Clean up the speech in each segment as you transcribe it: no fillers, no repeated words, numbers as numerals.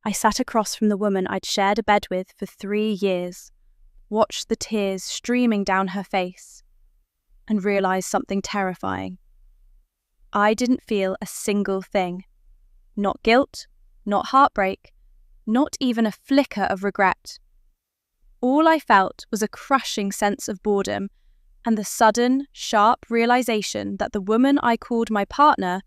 I sat across from the woman I'd shared a bed with for 3 years, watched the tears streaming down her face, and realised something terrifying. I didn't feel a single thing. Not guilt, not heartbreak, not even a flicker of regret. All I felt was a crushing sense of boredom and the sudden, sharp realisation that the woman I called my partner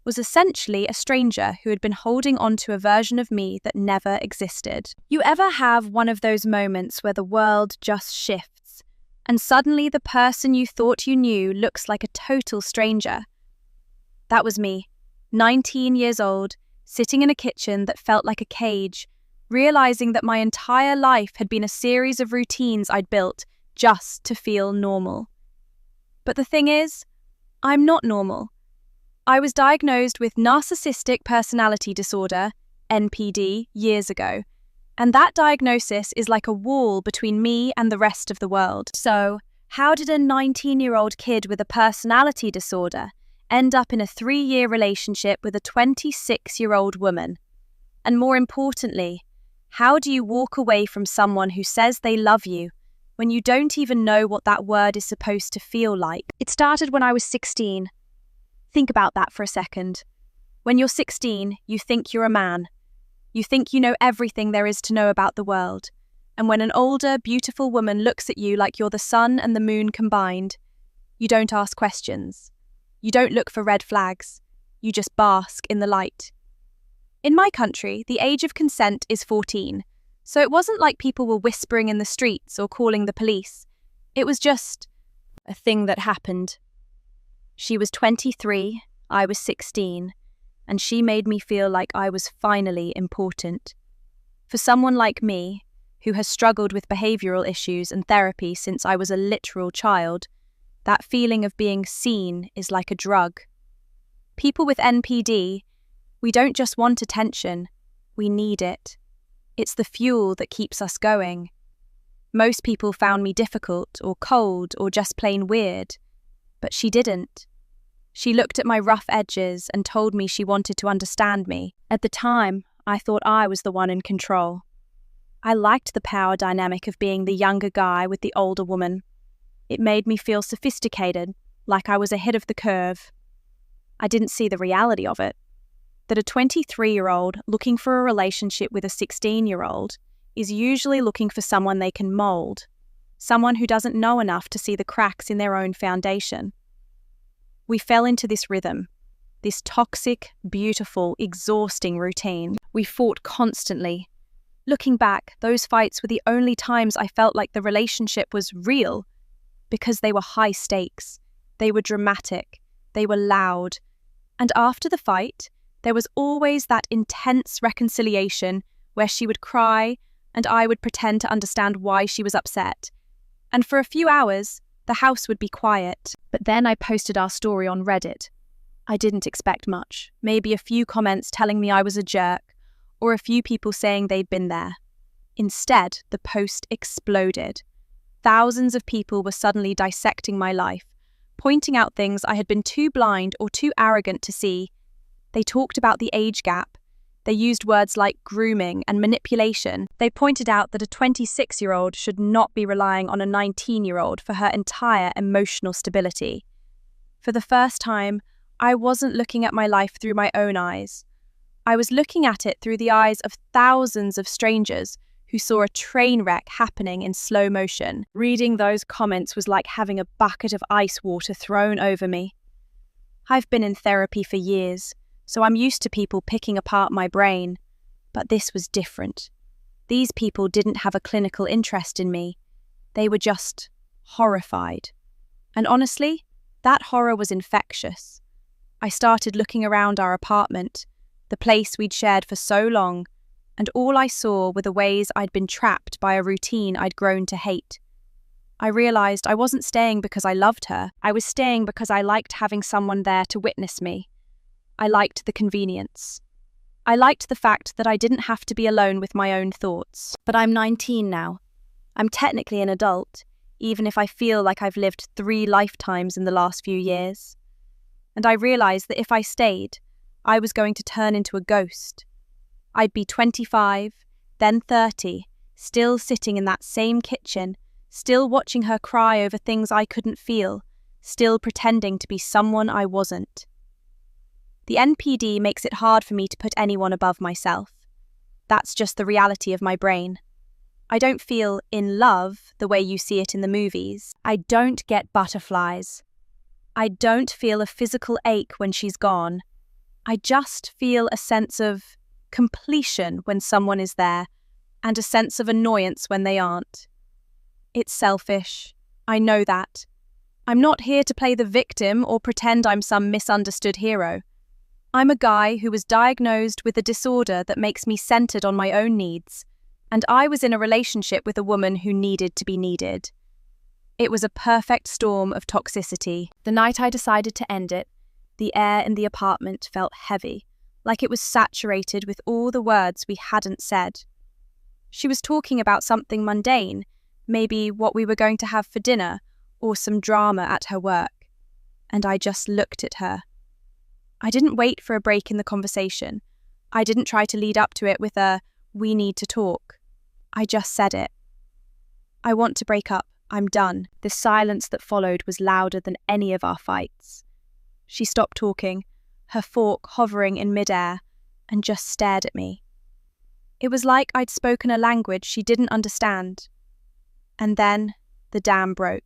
was essentially a stranger who had been holding on to a version of me that never existed. You ever have one of those moments where the world just shifts, and suddenly the person you thought you knew looks like a total stranger? That was me, 19 years old, sitting in a kitchen that felt like a cage, realising that my entire life had been a series of routines I'd built just to feel normal. But the thing is, I'm not normal. I was diagnosed with Narcissistic Personality Disorder, NPD, years ago, and that diagnosis is like a wall between me and the rest of the world. So, how did a 19-year-old kid with a personality disorder end up in a 3-year relationship with a 26-year-old woman? And more importantly, how do you walk away from someone who says they love you when you don't even know what that word is supposed to feel like? It started when I was 16. Think about that for a second. When you're 16, you think you're a man. You think you know everything there is to know about the world. And when an older, beautiful woman looks at you like you're the sun and the moon combined, you don't ask questions. You don't look for red flags. You just bask in the light. In my country, the age of consent is 14, so it wasn't like people were whispering in the streets or calling the police. It was just a thing that happened. She was 23, I was 16, and she made me feel like I was finally important. For someone like me, who has struggled with behavioural issues and therapy since I was a literal child, that feeling of being seen is like a drug. People with NPD, we don't just want attention, we need it. It's the fuel that keeps us going. Most people found me difficult or cold or just plain weird, but she didn't. She looked at my rough edges and told me she wanted to understand me. At the time, I thought I was the one in control. I liked the power dynamic of being the younger guy with the older woman. It made me feel sophisticated, like I was ahead of the curve. I didn't see the reality of it. That a 23-year-old looking for a relationship with a 16-year-old is usually looking for someone they can mould, someone who doesn't know enough to see the cracks in their own foundation. We fell into this rhythm, this toxic, beautiful, exhausting routine. We fought constantly. Looking back, those fights were the only times I felt like the relationship was real, because they were high stakes, they were dramatic, they were loud. And after the fight, there was always that intense reconciliation where she would cry and I would pretend to understand why she was upset. And for a few hours, the house would be quiet. But then I posted our story on Reddit. I didn't expect much. Maybe a few comments telling me I was a jerk, or a few people saying they'd been there. Instead, the post exploded. Thousands of people were suddenly dissecting my life, pointing out things I had been too blind or too arrogant to see. They talked about the age gap. They used words like grooming and manipulation. They pointed out that a 26-year-old should not be relying on a 19-year-old for her entire emotional stability. For the first time, I wasn't looking at my life through my own eyes. I was looking at it through the eyes of thousands of strangers who saw a train wreck happening in slow motion. Reading those comments was like having a bucket of ice water thrown over me. I've been in therapy for years, so I'm used to people picking apart my brain. But this was different. These people didn't have a clinical interest in me. They were just horrified. And honestly, that horror was infectious. I started looking around our apartment, the place we'd shared for so long, and all I saw were the ways I'd been trapped by a routine I'd grown to hate. I realised I wasn't staying because I loved her. I was staying because I liked having someone there to witness me. I liked the convenience. I liked the fact that I didn't have to be alone with my own thoughts. But I'm 19 now. I'm technically an adult, even if I feel like I've lived 3 lifetimes in the last few years. And I realised that if I stayed, I was going to turn into a ghost. I'd be 25, then 30, still sitting in that same kitchen, still watching her cry over things I couldn't feel, still pretending to be someone I wasn't. The NPD makes it hard for me to put anyone above myself. That's just the reality of my brain. I don't feel in love the way you see it in the movies. I don't get butterflies. I don't feel a physical ache when she's gone. I just feel a sense of completion when someone is there, and a sense of annoyance when they aren't. It's selfish. I know that. I'm not here to play the victim or pretend I'm some misunderstood hero. I'm a guy who was diagnosed with a disorder that makes me centered on my own needs, and I was in a relationship with a woman who needed to be needed. It was a perfect storm of toxicity. The night I decided to end it, the air in the apartment felt heavy, like it was saturated with all the words we hadn't said. She was talking about something mundane, maybe what we were going to have for dinner, or some drama at her work, and I just looked at her. I didn't wait for a break in the conversation. I didn't try to lead up to it with a, "we need to talk." I just said it. "I want to break up. I'm done." The silence that followed was louder than any of our fights. She stopped talking, her fork hovering in midair, and just stared at me. It was like I'd spoken a language she didn't understand. And then the dam broke.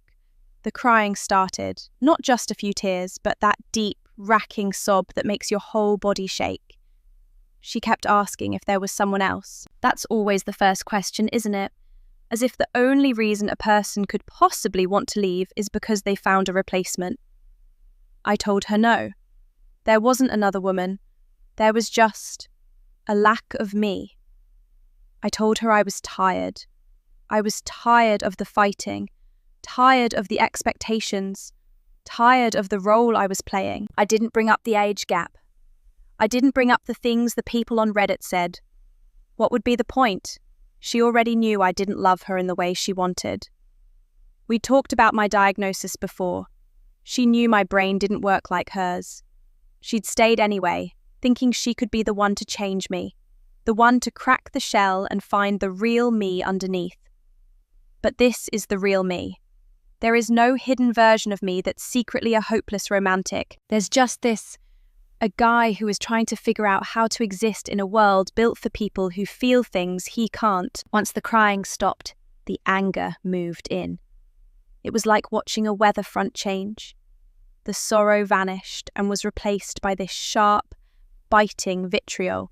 The crying started, not just a few tears, but that deep, racking sob that makes your whole body shake. She kept asking if there was someone else. That's always the first question, isn't it? As if the only reason a person could possibly want to leave is because they found a replacement. I told her no. There wasn't another woman. There was just a lack of me. I told her I was tired. I was tired of the fighting, tired of the expectations, tired of the role I was playing. I didn't bring up the age gap. I didn't bring up the things the people on Reddit said. What would be the point? She already knew I didn't love her in the way she wanted. We talked about my diagnosis before. She knew my brain didn't work like hers. She'd stayed anyway, thinking she could be the one to change me, the one to crack the shell and find the real me underneath. But this is the real me. There is no hidden version of me that's secretly a hopeless romantic. There's just this, a guy who is trying to figure out how to exist in a world built for people who feel things he can't. Once the crying stopped, the anger moved in. It was like watching a weather front change. The sorrow vanished and was replaced by this sharp, biting vitriol.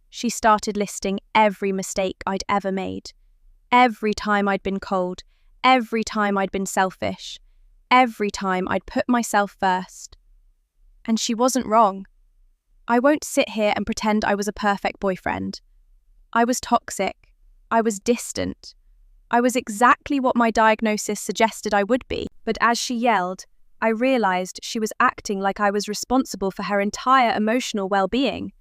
She started listing every mistake I'd ever made, every time I'd been cold, every time I'd been selfish, every time I'd put myself first. And she wasn't wrong. I won't sit here and pretend I was a perfect boyfriend. I was toxic. I was distant. I was exactly what my diagnosis suggested I would be. But as she yelled, I realized she was acting like I was responsible for her entire emotional well-being.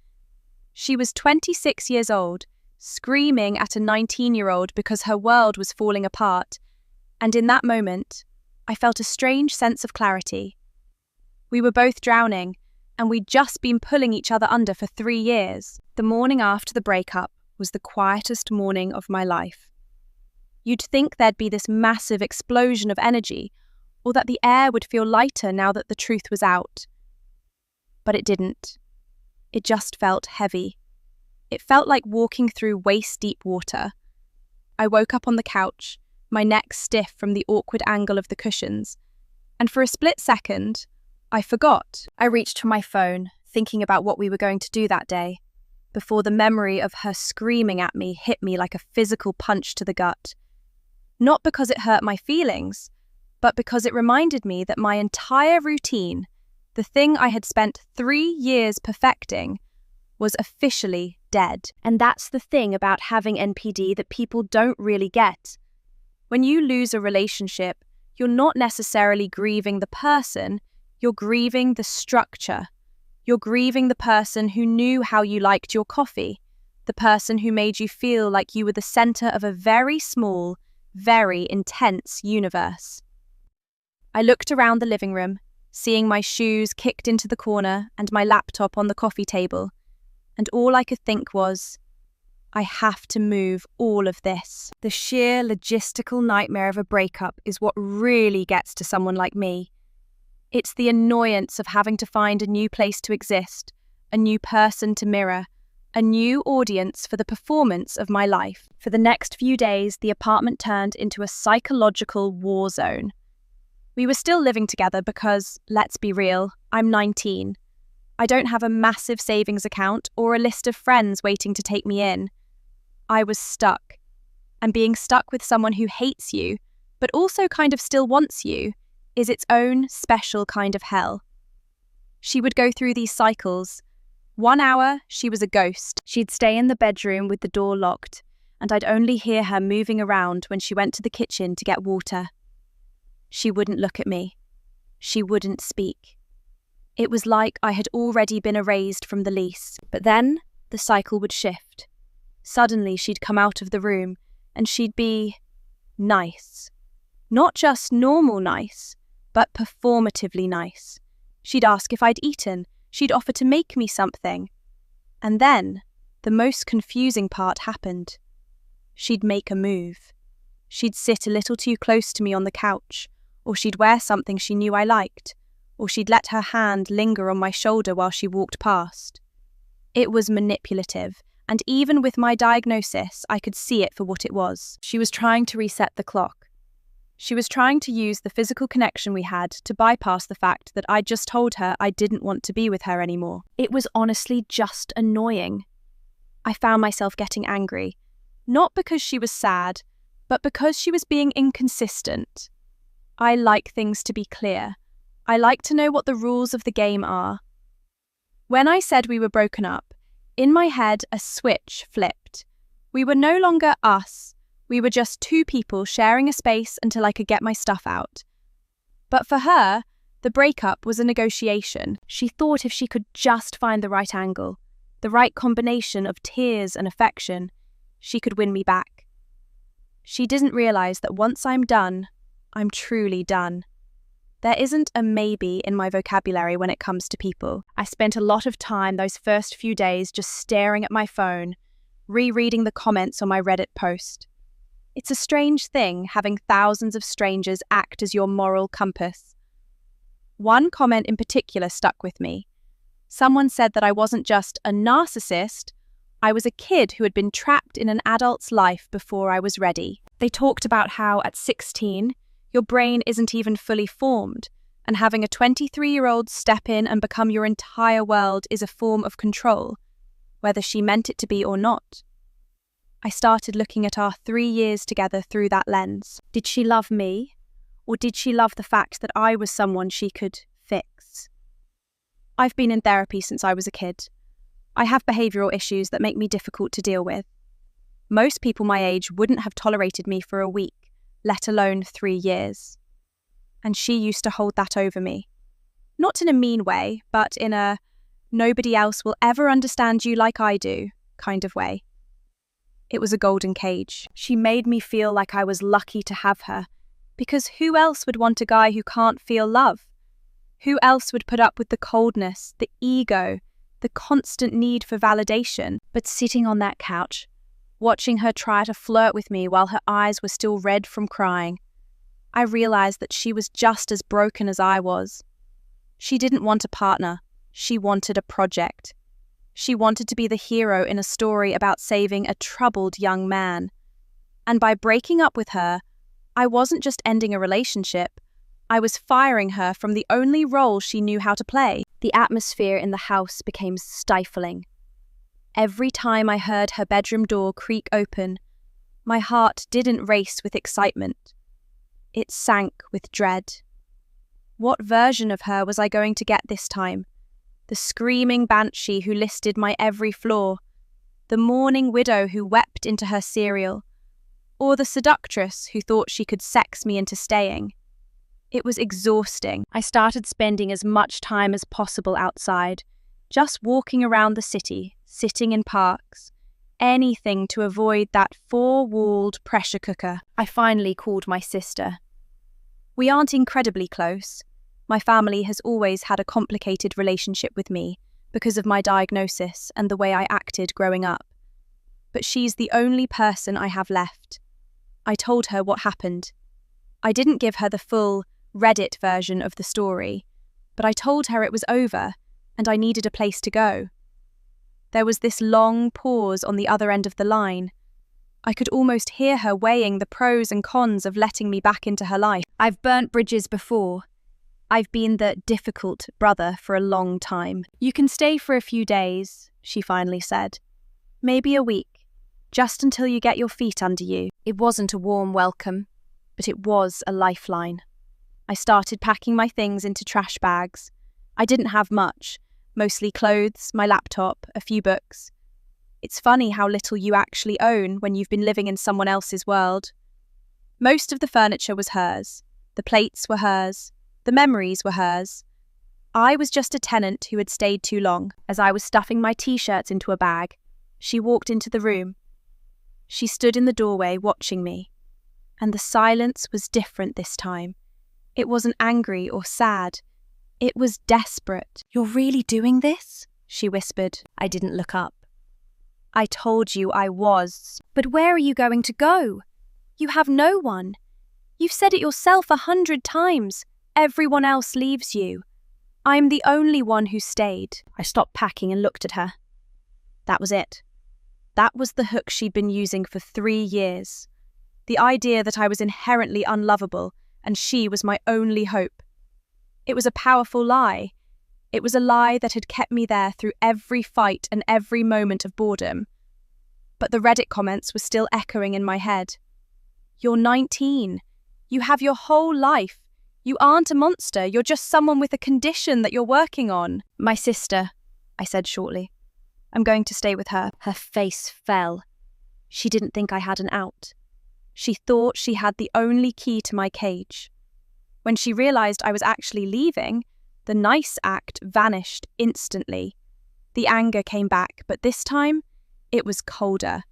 She was 26 years old, screaming at a 19-year-old because her world was falling apart. And in that moment, I felt a strange sense of clarity. We were both drowning, and we'd just been pulling each other under for 3 years. The morning after the breakup was the quietest morning of my life. You'd think there'd be this massive explosion of energy, or that the air would feel lighter now that the truth was out. But it didn't. It just felt heavy. It felt like walking through waist-deep water. I woke up on the couch, my neck stiff from the awkward angle of the cushions, and for a split second, I forgot. I reached for my phone, thinking about what we were going to do that day, before the memory of her screaming at me hit me like a physical punch to the gut. Not because it hurt my feelings, but because it reminded me that my entire routine, the thing I had spent 3 years perfecting, was officially dead. And that's the thing about having NPD that people don't really get. When you lose a relationship, you're not necessarily grieving the person, you're grieving the structure. You're grieving the person who knew how you liked your coffee, the person who made you feel like you were the center of a very small, very intense universe. I looked around the living room, seeing my shoes kicked into the corner and my laptop on the coffee table, and all I could think was, I have to move all of this. The sheer logistical nightmare of a breakup is what really gets to someone like me. It's the annoyance of having to find a new place to exist, a new person to mirror, a new audience for the performance of my life. For the next few days, the apartment turned into a psychological war zone. We were still living together because, let's be real, I'm 19. I don't have a massive savings account or a list of friends waiting to take me in. I was stuck. And being stuck with someone who hates you, but also kind of still wants you, is its own special kind of hell. She would go through these cycles. 1 hour, she was a ghost. She'd stay in the bedroom with the door locked, and I'd only hear her moving around when she went to the kitchen to get water. She wouldn't look at me. She wouldn't speak. It was like I had already been erased from the lease. But then the cycle would shift. Suddenly she'd come out of the room, and she'd be nice. Not just normal nice, but performatively nice. She'd ask if I'd eaten. She'd offer to make me something. And then, the most confusing part happened. She'd make a move. She'd sit a little too close to me on the couch, or she'd wear something she knew I liked, or she'd let her hand linger on my shoulder while she walked past. It was manipulative, and even with my diagnosis, I could see it for what it was. She was trying to reset the clock. She was trying to use the physical connection we had to bypass the fact that I'd just told her I didn't want to be with her anymore. It was honestly just annoying. I found myself getting angry, not because she was sad, but because she was being inconsistent. I like things to be clear. I like to know what the rules of the game are. When I said we were broken up, in my head a switch flipped. We were no longer us. We were just two people sharing a space until I could get my stuff out. But for her, the breakup was a negotiation. She thought if she could just find the right angle, the right combination of tears and affection, she could win me back. She didn't realize that once I'm done, I'm truly done. There isn't a maybe in my vocabulary when it comes to people. I spent a lot of time those first few days just staring at my phone, rereading the comments on my Reddit post. It's a strange thing having thousands of strangers act as your moral compass. One comment in particular stuck with me. Someone said that I wasn't just a narcissist, I was a kid who had been trapped in an adult's life before I was ready. They talked about how at 16, your brain isn't even fully formed, and having a 23-year-old step in and become your entire world is a form of control, whether she meant it to be or not. I started looking at our 3 years together through that lens. Did she love me, or did she love the fact that I was someone she could fix? I've been in therapy since I was a kid. I have behavioural issues that make me difficult to deal with. Most people my age wouldn't have tolerated me for a week, let alone 3 years. And she used to hold that over me. Not in a mean way, but in a nobody else will ever understand you like I do kind of way. It was a golden cage. She made me feel like I was lucky to have her, because who else would want a guy who can't feel love? Who else would put up with the coldness, the ego, the constant need for validation? But sitting on that couch, watching her try to flirt with me while her eyes were still red from crying, I realized that she was just as broken as I was. She didn't want a partner. She wanted a project. She wanted to be the hero in a story about saving a troubled young man. And by breaking up with her, I wasn't just ending a relationship. I was firing her from the only role she knew how to play. The atmosphere in the house became stifling. Every time I heard her bedroom door creak open, my heart didn't race with excitement. It sank with dread. What version of her was I going to get this time? The screaming banshee who listed my every flaw, the mourning widow who wept into her cereal, or the seductress who thought she could sex me into staying. It was exhausting. I started spending as much time as possible outside, just walking around the city, sitting in parks, anything to avoid that four-walled pressure cooker. I finally called my sister. We aren't incredibly close. My family has always had a complicated relationship with me, because of my diagnosis and the way I acted growing up. But she's the only person I have left. I told her what happened. I didn't give her the full Reddit version of the story, but I told her it was over and I needed a place to go. There was this long pause on the other end of the line. I could almost hear her weighing the pros and cons of letting me back into her life. I've burnt bridges before. I've been the difficult brother for a long time. You can stay for a few days, she finally said. Maybe a week, just until you get your feet under you. It wasn't a warm welcome, but it was a lifeline. I started packing my things into trash bags. I didn't have much, mostly clothes, my laptop, a few books. It's funny how little you actually own when you've been living in someone else's world. Most of the furniture was hers. The plates were hers. The memories were hers. I was just a tenant who had stayed too long. As I was stuffing my t-shirts into a bag, she walked into the room. She stood in the doorway watching me, and the silence was different this time. It wasn't angry or sad. It was desperate. "You're really doing this?" she whispered. I didn't look up. "I told you I was." "But where are you going to go? You have no one. You've said it yourself 100 times. Everyone else leaves you. I'm the only one who stayed." I stopped packing and looked at her. That was it. That was the hook she'd been using for 3 years. The idea that I was inherently unlovable and she was my only hope. It was a powerful lie. It was a lie that had kept me there through every fight and every moment of boredom. But the Reddit comments were still echoing in my head. "You're 19. You have your whole life. You aren't a monster. You're just someone with a condition that you're working on." "My sister," I said shortly. "I'm going to stay with her." Her face fell. She didn't think I had an out. She thought she had the only key to my cage. When she realized I was actually leaving, the nice act vanished instantly. The anger came back, but this time, it was colder.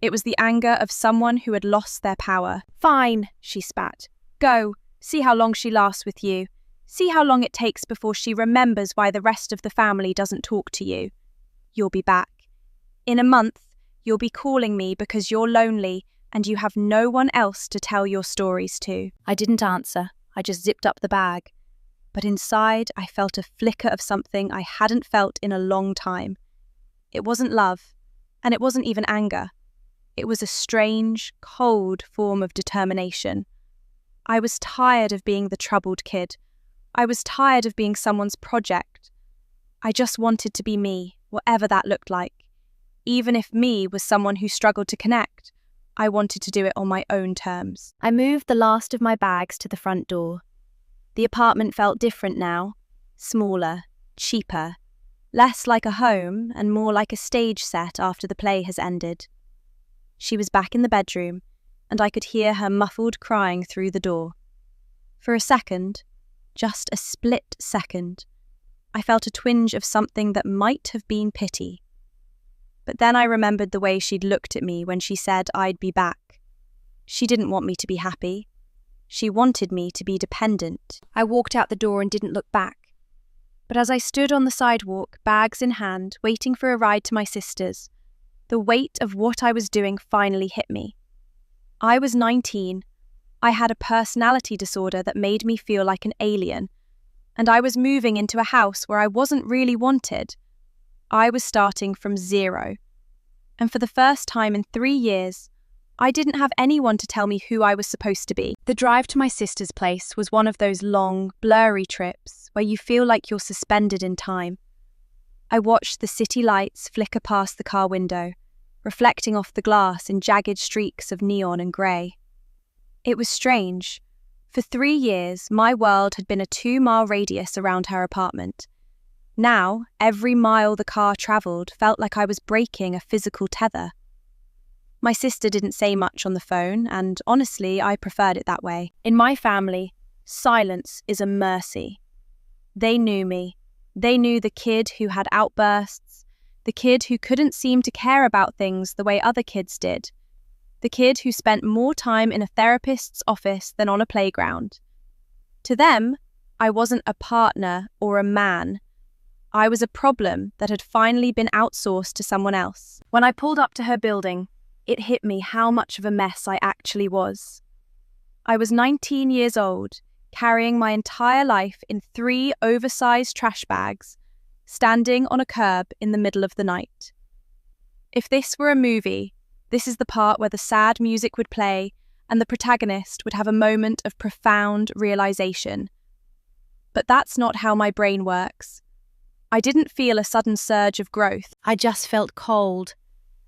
It was the anger of someone who had lost their power. "Fine," she spat. "Go. See how long she lasts with you. See how long it takes before she remembers why the rest of the family doesn't talk to you. You'll be back. In a month, you'll be calling me because you're lonely and you have no one else to tell your stories to." I didn't answer. I just zipped up the bag. But inside, I felt a flicker of something I hadn't felt in a long time. It wasn't love, and it wasn't even anger. It was a strange, cold form of determination. I was tired of being the troubled kid. I was tired of being someone's project. I just wanted to be me, whatever that looked like. Even if me was someone who struggled to connect, I wanted to do it on my own terms. I moved the last of my bags to the front door. The apartment felt different now. Smaller, cheaper, less like a home and more like a stage set after the play has ended. She was back in the bedroom, and I could hear her muffled crying through the door. For a second, just a split second, I felt a twinge of something that might have been pity. But then I remembered the way she'd looked at me when she said I'd be back. She didn't want me to be happy. She wanted me to be dependent. I walked out the door and didn't look back. But as I stood on the sidewalk, bags in hand, waiting for a ride to my sister's, the weight of what I was doing finally hit me. I was 19. I had a personality disorder that made me feel like an alien, and I was moving into a house where I wasn't really wanted. I was starting from zero. And for the first time in 3 years, I didn't have anyone to tell me who I was supposed to be. The drive to my sister's place was one of those long, blurry trips where you feel like you're suspended in time. I watched the city lights flicker past the car window, reflecting off the glass in jagged streaks of neon and grey. It was strange. For 3 years, my world had been a 2-mile radius around her apartment. Now, every mile the car travelled felt like I was breaking a physical tether. My sister didn't say much on the phone, and honestly, I preferred it that way. In my family, silence is a mercy. They knew me. They knew the kid who had outbursts, the kid who couldn't seem to care about things the way other kids did, the kid who spent more time in a therapist's office than on a playground. To them, I wasn't a partner or a man. I was a problem that had finally been outsourced to someone else. When I pulled up to her building, it hit me how much of a mess I actually was. I was 19 years old, carrying my entire life in 3 oversized trash bags, standing on a curb in the middle of the night. If this were a movie, this is the part where the sad music would play and the protagonist would have a moment of profound realization. But that's not how my brain works. I didn't feel a sudden surge of growth. I just felt cold,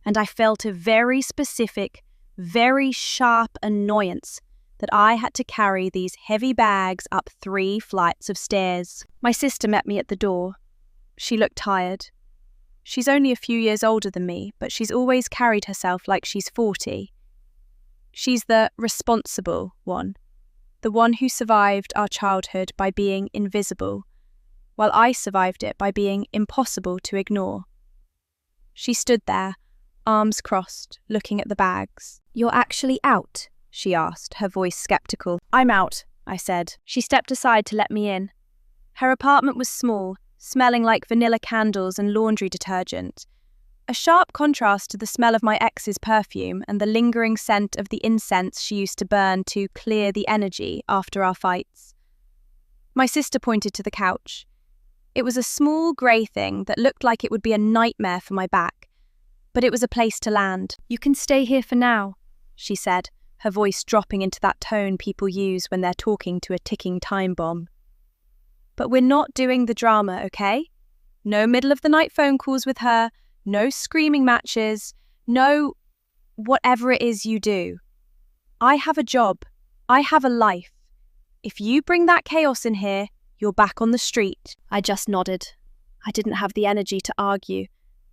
and I felt a very specific, very sharp annoyance that I had to carry these heavy bags up 3 flights of stairs. My sister met me at the door. She looked tired. She's only a few years older than me, but she's always carried herself like she's 40. She's the responsible one, the one who survived our childhood by being invisible, while I survived it by being impossible to ignore. She stood there, arms crossed, looking at the bags. "You're actually out?" she asked, her voice skeptical. "I'm out," I said. She stepped aside to let me in. Her apartment was small, smelling like vanilla candles and laundry detergent, a sharp contrast to the smell of my ex's perfume and the lingering scent of the incense she used to burn to clear the energy after our fights. My sister pointed to the couch. It was a small grey thing that looked like it would be a nightmare for my back, but it was a place to land. "You can stay here for now," she said, her voice dropping into that tone people use when they're talking to a ticking time bomb. "But we're not doing the drama, okay? No middle-of-the-night phone calls with her, no screaming matches, no whatever it is you do. I have a job. I have a life. If you bring that chaos in here, you're back on the street." I just nodded. I didn't have the energy to argue.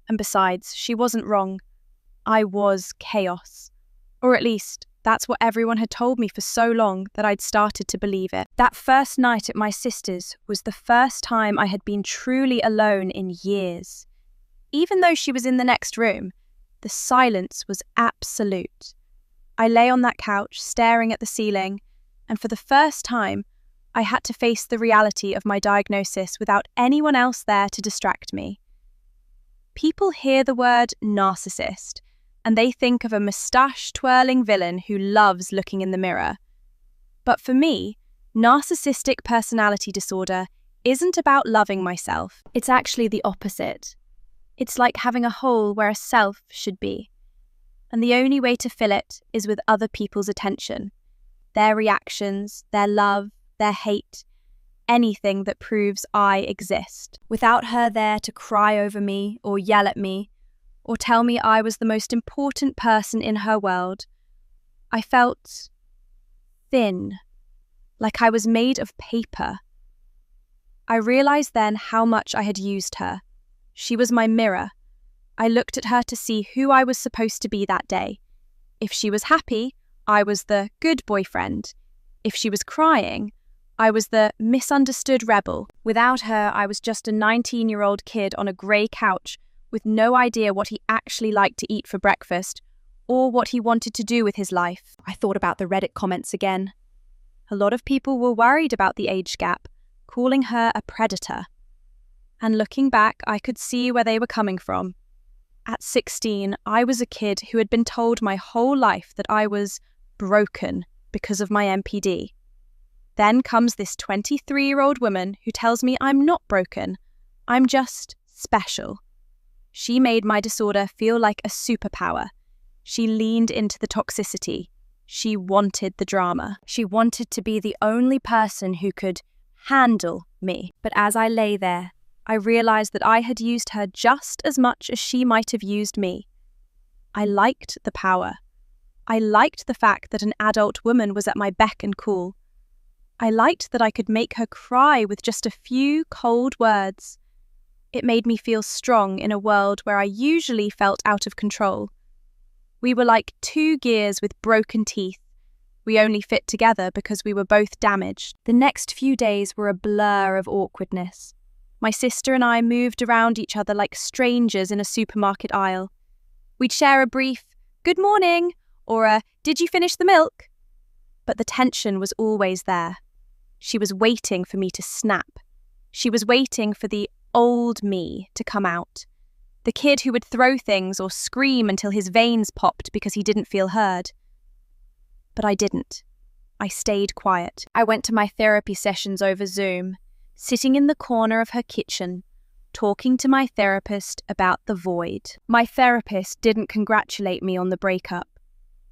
And besides, she wasn't wrong. I was chaos. Or at least, that's what everyone had told me for so long that I'd started to believe it. That first night at my sister's was the first time I had been truly alone in years. Even though she was in the next room, the silence was absolute. I lay on that couch, staring at the ceiling, and for the first time, I had to face the reality of my diagnosis without anyone else there to distract me. People hear the word narcissist, and they think of a moustache-twirling villain who loves looking in the mirror. But for me, narcissistic personality disorder isn't about loving myself. It's actually the opposite. It's like having a hole where a self should be. And the only way to fill it is with other people's attention, their reactions, their love, their hate, anything that proves I exist. Without her there to cry over me or yell at me or tell me I was the most important person in her world, I felt thin, like I was made of paper. I realized then how much I had used her. She was my mirror. I looked at her to see who I was supposed to be that day. If she was happy, I was the good boyfriend. If she was crying, I was the misunderstood rebel. Without her, I was just a 19-year-old kid on a grey couch with no idea what he actually liked to eat for breakfast or what he wanted to do with his life. I thought about the Reddit comments again. A lot of people were worried about the age gap, calling her a predator. And looking back, I could see where they were coming from. At 16, I was a kid who had been told my whole life that I was broken because of my MPD. Then comes this 23-year-old woman who tells me I'm not broken, I'm just special. She made my disorder feel like a superpower. She leaned into the toxicity. She wanted the drama. She wanted to be the only person who could handle me. But as I lay there, I realized that I had used her just as much as she might have used me. I liked the power. I liked the fact that an adult woman was at my beck and call. I liked that I could make her cry with just a few cold words. It made me feel strong in a world where I usually felt out of control. We were like 2 gears with broken teeth. We only fit together because we were both damaged. The next few days were a blur of awkwardness. My sister and I moved around each other like strangers in a supermarket aisle. We'd share a brief, "Good morning," or a "Did you finish the milk?" But the tension was always there. She was waiting for me to snap. She was waiting for the old me to come out. The kid who would throw things or scream until his veins popped because he didn't feel heard. But I didn't. I stayed quiet. I went to my therapy sessions over Zoom, sitting in the corner of her kitchen, talking to my therapist about the void. My therapist didn't congratulate me on the breakup.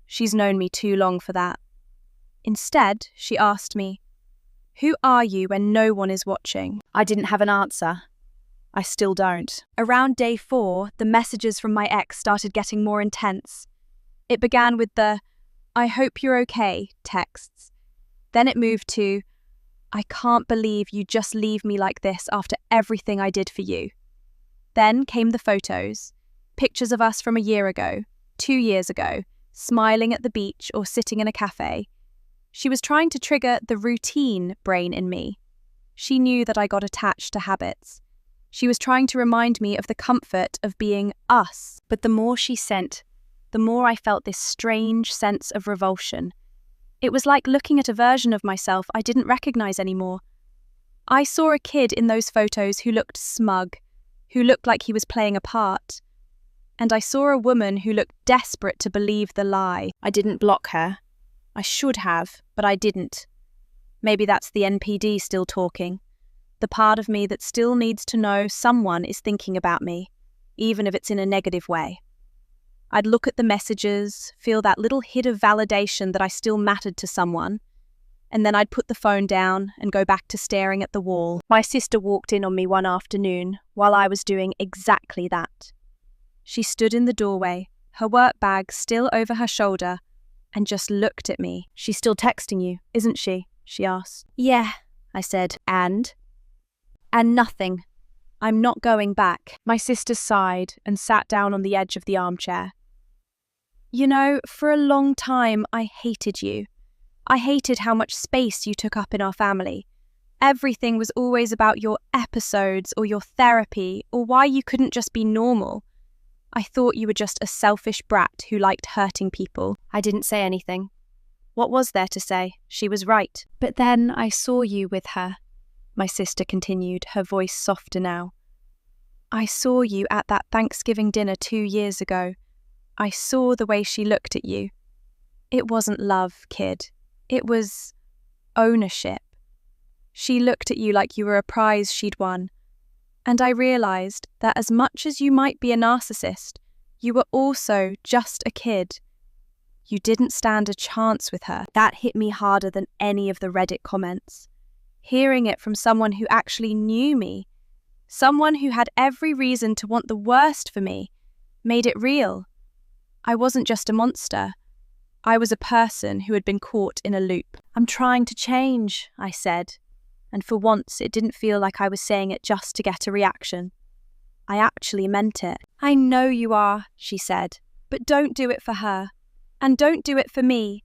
She's known me too long for that. Instead, she asked me, "Who are you when no one is watching?" I didn't have an answer. I still don't. Around day 4, the messages from my ex started getting more intense. It began with the "I hope you're okay" texts. Then it moved to "I can't believe you just leave me like this after everything I did for you." Then came the photos, pictures of us from a year ago, 2 years ago, smiling at the beach or sitting in a cafe. She was trying to trigger the routine brain in me. She knew that I got attached to habits. She was trying to remind me of the comfort of being us. But the more she sent, the more I felt this strange sense of revulsion. It was like looking at a version of myself I didn't recognize anymore. I saw a kid in those photos who looked smug, who looked like he was playing a part. And I saw a woman who looked desperate to believe the lie. I didn't block her. I should have, but I didn't. Maybe that's the NPD still talking. The part of me that still needs to know someone is thinking about me, even if it's in a negative way. I'd look at the messages, feel that little hit of validation that I still mattered to someone, and then I'd put the phone down and go back to staring at the wall. My sister walked in on me one afternoon while I was doing exactly that. She stood in the doorway, her work bag still over her shoulder, and just looked at me. "She's still texting you, isn't she?" she asked. "Yeah," I said. And nothing. I'm not going back." My sister sighed and sat down on the edge of the armchair. "You know, for a long time I hated you. I hated how much space you took up in our family. Everything was always about your episodes or your therapy or why you couldn't just be normal. I thought you were just a selfish brat who liked hurting people." I didn't say anything. What was there to say? She was right. "But then I saw you with her," my sister continued, her voice softer now. "I saw you at that Thanksgiving dinner 2 years ago. I saw the way she looked at you. It wasn't love, kid. It was ownership. She looked at you like you were a prize she'd won. And I realized that as much as you might be a narcissist, you were also just a kid. You didn't stand a chance with her." That hit me harder than any of the Reddit comments. Hearing it from someone who actually knew me, someone who had every reason to want the worst for me, made it real. I wasn't just a monster. I was a person who had been caught in a loop. "I'm trying to change," I said. And for once, it didn't feel like I was saying it just to get a reaction. I actually meant it. "I know you are," she said, "but don't do it for her. And don't do it for me.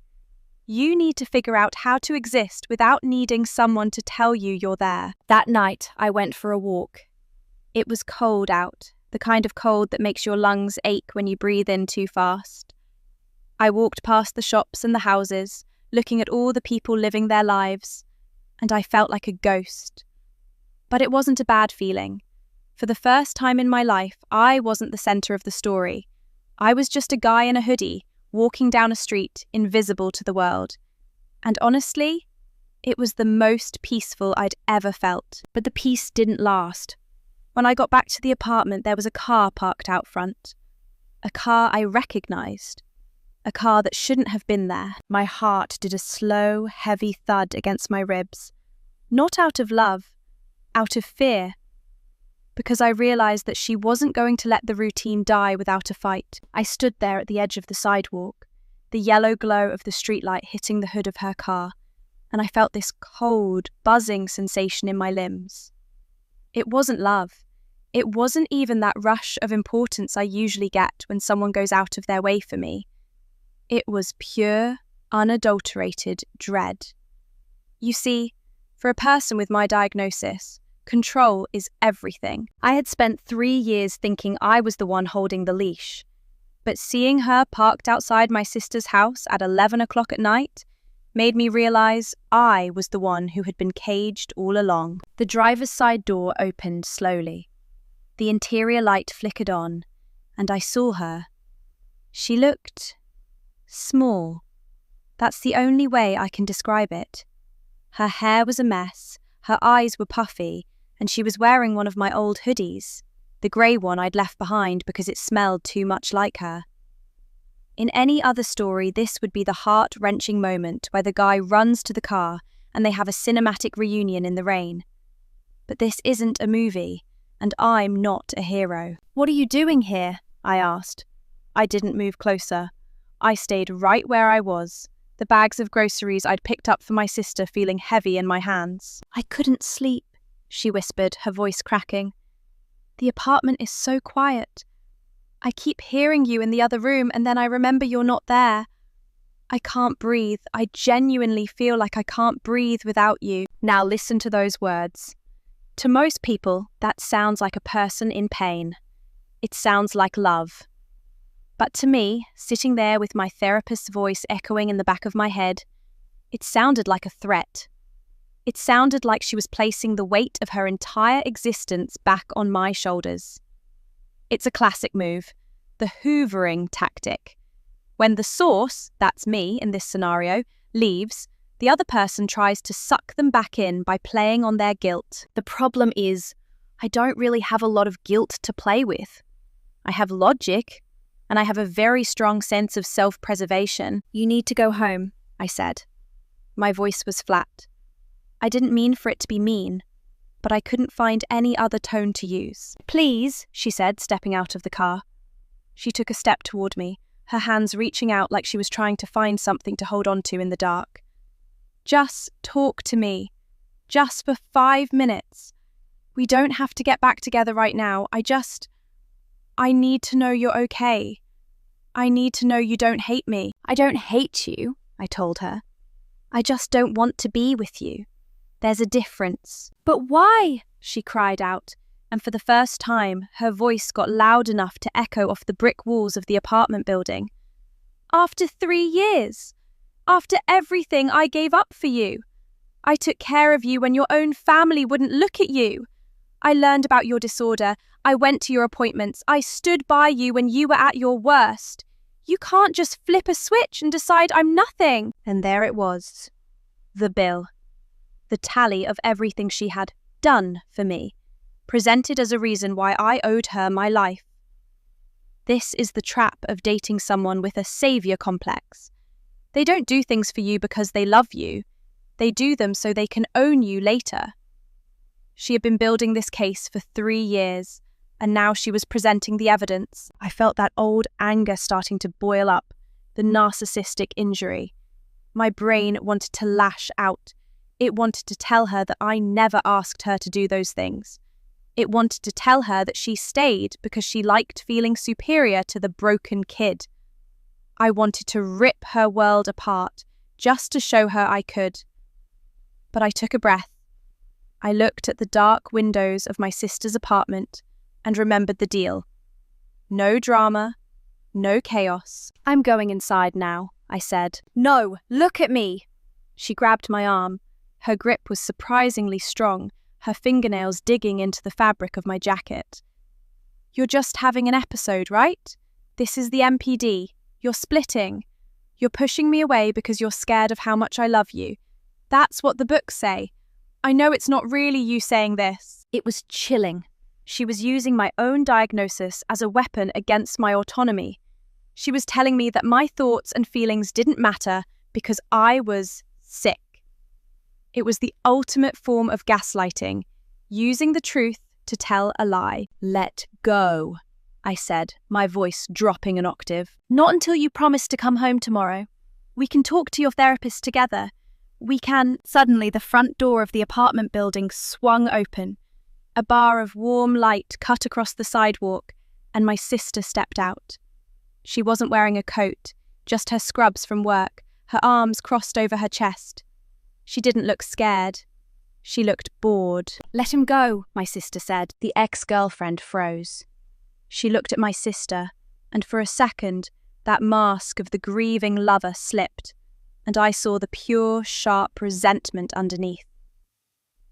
You need to figure out how to exist without needing someone to tell you you're there." That night, I went for a walk. It was cold out, the kind of cold that makes your lungs ache when you breathe in too fast. I walked past the shops and the houses, looking at all the people living their lives, and I felt like a ghost. But it wasn't a bad feeling. For the first time in my life, I wasn't the center of the story. I was just a guy in a hoodie, walking down a street, invisible to the world. And honestly, it was the most peaceful I'd ever felt. But the peace didn't last. When I got back to the apartment, there was a car parked out front. A car I recognized. A car that shouldn't have been there. My heart did a slow, heavy thud against my ribs. Not out of love, out of fear. Because I realized that she wasn't going to let the routine die without a fight. I stood there at the edge of the sidewalk, the yellow glow of the streetlight hitting the hood of her car, and I felt this cold, buzzing sensation in my limbs. It wasn't love. It wasn't even that rush of importance I usually get when someone goes out of their way for me. It was pure, unadulterated dread. You see, for a person with my diagnosis, control is everything. I had spent 3 years thinking I was the one holding the leash. But seeing her parked outside my sister's house at 11 o'clock at night made me realize I was the one who had been caged all along. The driver's side door opened slowly. The interior light flickered on, and I saw her. She looked small. That's the only way I can describe it. Her hair was a mess, her eyes were puffy, and she was wearing one of my old hoodies, the grey one I'd left behind because it smelled too much like her. In any other story, this would be the heart-wrenching moment where the guy runs to the car and they have a cinematic reunion in the rain. But this isn't a movie, and I'm not a hero. "What are you doing here?" I asked. I didn't move closer. I stayed right where I was, the bags of groceries I'd picked up for my sister feeling heavy in my hands. "I couldn't sleep," she whispered, her voice cracking. "The apartment is so quiet. I keep hearing you in the other room, and then I remember you're not there. I can't breathe. I genuinely feel like I can't breathe without you." Now listen to those words. To most people, that sounds like a person in pain. It sounds like love. But to me, sitting there with my therapist's voice echoing in the back of my head, it sounded like a threat. It sounded like she was placing the weight of her entire existence back on my shoulders. It's a classic move, the hoovering tactic. When the source, that's me in this scenario, leaves, the other person tries to suck them back in by playing on their guilt. The problem is, I don't really have a lot of guilt to play with. I have logic, and I have a very strong sense of self-preservation. "You need to go home," I said. My voice was flat. I didn't mean for it to be mean, but I couldn't find any other tone to use. "Please," she said, stepping out of the car. She took a step toward me, her hands reaching out like she was trying to find something to hold on to in the dark. "Just talk to me. Just for 5 minutes. We don't have to get back together right now. I need to know you're okay. I need to know you don't hate me." "I don't hate you," I told her. "I just don't want to be with you. There's a difference." "But why?" she cried out, and for the first time, her voice got loud enough to echo off the brick walls of the apartment building. "After 3 years. After everything I gave up for you. I took care of you when your own family wouldn't look at you. I learned about your disorder. I went to your appointments. I stood by you when you were at your worst. You can't just flip a switch and decide I'm nothing." And there it was. The bill. The tally of everything she had done for me, presented as a reason why I owed her my life. This is the trap of dating someone with a savior complex. They don't do things for you because they love you. They do them so they can own you later. She had been building this case for 3 years, and now she was presenting the evidence. I felt that old anger starting to boil up, the narcissistic injury. My brain wanted to lash out. It wanted to tell her that I never asked her to do those things. It wanted to tell her that she stayed because she liked feeling superior to the broken kid. I wanted to rip her world apart, just to show her I could. But I took a breath. I looked at the dark windows of my sister's apartment and remembered the deal. No drama, no chaos. "I'm going inside now," I said. "No, look at me." She grabbed my arm. Her grip was surprisingly strong, her fingernails digging into the fabric of my jacket. "You're just having an episode, right? This is the MPD. You're splitting. You're pushing me away because you're scared of how much I love you. That's what the books say. I know it's not really you saying this." It was chilling. She was using my own diagnosis as a weapon against my autonomy. She was telling me that my thoughts and feelings didn't matter because I was sick. It was the ultimate form of gaslighting, using the truth to tell a lie. "Let go," I said, my voice dropping an octave. "Not until you promise to come home tomorrow. We can talk to your therapist together. We can..." Suddenly, the front door of the apartment building swung open. A bar of warm light cut across the sidewalk, and my sister stepped out. She wasn't wearing a coat, just her scrubs from work, her arms crossed over her chest. She didn't look scared. She looked bored. "Let him go," my sister said. The ex-girlfriend froze. She looked at my sister, and for a second, that mask of the grieving lover slipped, and I saw the pure, sharp resentment underneath.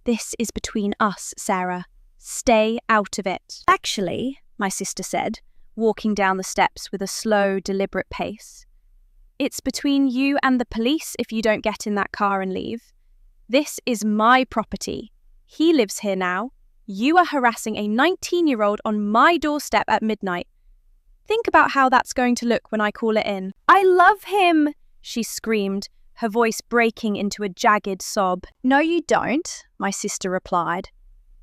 "This is between us, Sarah," Stay out of it. Actually, my sister said, walking down the steps with a slow, deliberate pace, it's between you and the police if you don't get in that car and leave. This is my property. He lives here now. You are harassing a 19-year-old on my doorstep at midnight. Think about how that's going to look when I call it in. I love him, she screamed, her voice breaking into a jagged sob. No, you don't, my sister replied,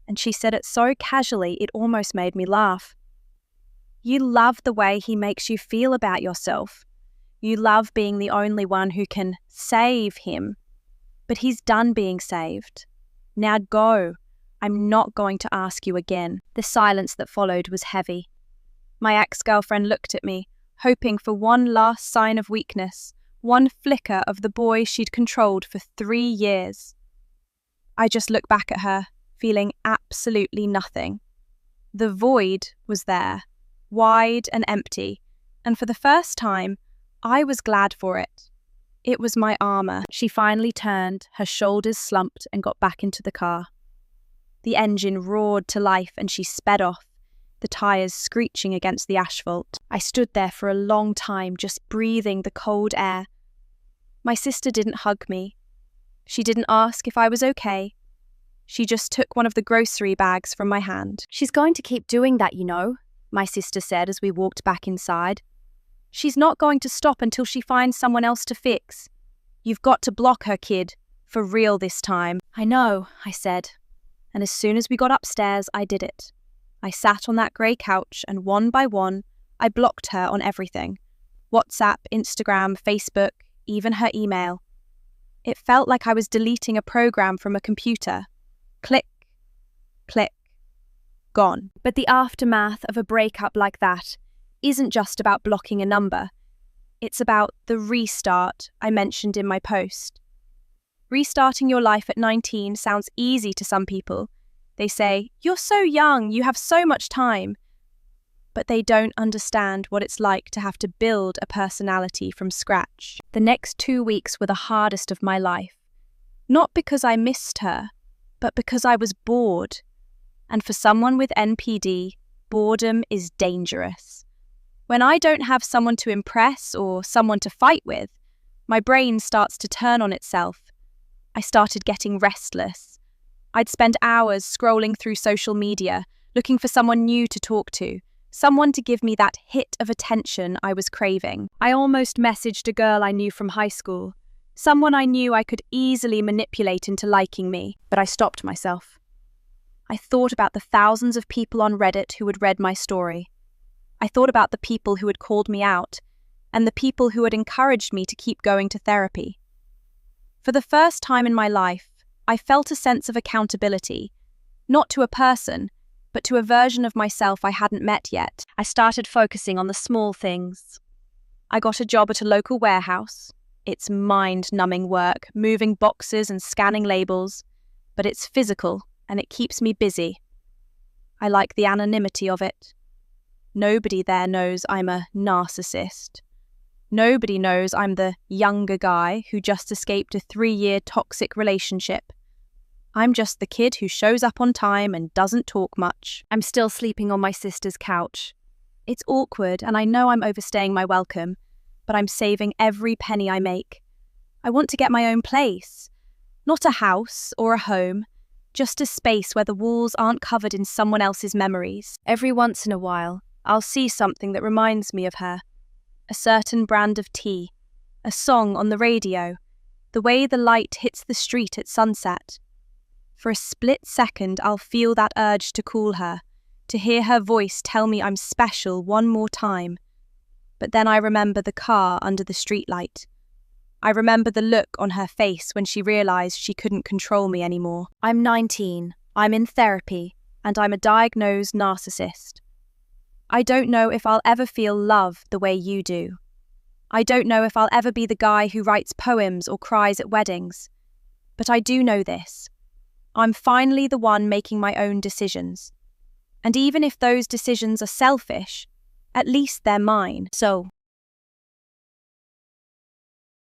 and she said it so casually it almost made me laugh. You love the way he makes you feel about yourself. You love being the only one who can save him. But he's done being saved. Now go. I'm not going to ask you again. The silence that followed was heavy. My ex-girlfriend looked at me, hoping for one last sign of weakness, one flicker of the boy she'd controlled for 3 years. I just looked back at her, feeling absolutely nothing. The void was there, wide and empty, and for the first time, I was glad for it. It was my armor. She finally turned, her shoulders slumped, and got back into the car. The engine roared to life and she sped off, the tires screeching against the asphalt. I stood there for a long time, just breathing the cold air. My sister didn't hug me. She didn't ask if I was okay. She just took one of the grocery bags from my hand. She's going to keep doing that, you know, my sister said as we walked back inside. She's not going to stop until she finds someone else to fix. You've got to block her, kid. For real this time. I know, I said. And as soon as we got upstairs, I did it. I sat on that grey couch and one by one, I blocked her on everything. WhatsApp, Instagram, Facebook, even her email. It felt like I was deleting a program from a computer. Click, click, gone. But the aftermath of a breakup like that isn't just about blocking a number. It's about the restart I mentioned in my post. Restarting your life at 19 sounds easy to some people. They say, "You're so young, you have so much time." But they don't understand what it's like to have to build a personality from scratch. The next 2 weeks were the hardest of my life. Not because I missed her, but because I was bored. And for someone with NPD, boredom is dangerous. When I don't have someone to impress or someone to fight with, my brain starts to turn on itself. I started getting restless. I'd spend hours scrolling through social media, looking for someone new to talk to, someone to give me that hit of attention I was craving. I almost messaged a girl I knew from high school, someone I knew I could easily manipulate into liking me, but I stopped myself. I thought about the thousands of people on Reddit who had read my story. I thought about the people who had called me out, and the people who had encouraged me to keep going to therapy. For the first time in my life, I felt a sense of accountability, not to a person, but to a version of myself I hadn't met yet. I started focusing on the small things. I got a job at a local warehouse. It's mind-numbing work, moving boxes and scanning labels, but it's physical and it keeps me busy. I like the anonymity of it. Nobody there knows I'm a narcissist. Nobody knows I'm the younger guy who just escaped a 3-year toxic relationship. I'm just the kid who shows up on time and doesn't talk much. I'm still sleeping on my sister's couch. It's awkward and I know I'm overstaying my welcome, but I'm saving every penny I make. I want to get my own place. Not a house or a home, just a space where the walls aren't covered in someone else's memories. Every once in a while, I'll see something that reminds me of her. A certain brand of tea, a song on the radio, the way the light hits the street at sunset. For a split second, I'll feel that urge to call her, to hear her voice tell me I'm special one more time. But then I remember the car under the streetlight. I remember the look on her face when she realized she couldn't control me anymore. I'm 19, I'm in therapy, and I'm a diagnosed narcissist. I don't know if I'll ever feel love the way you do. I don't know if I'll ever be the guy who writes poems or cries at weddings. But I do know this. I'm finally the one making my own decisions. And even if those decisions are selfish, at least they're mine. So,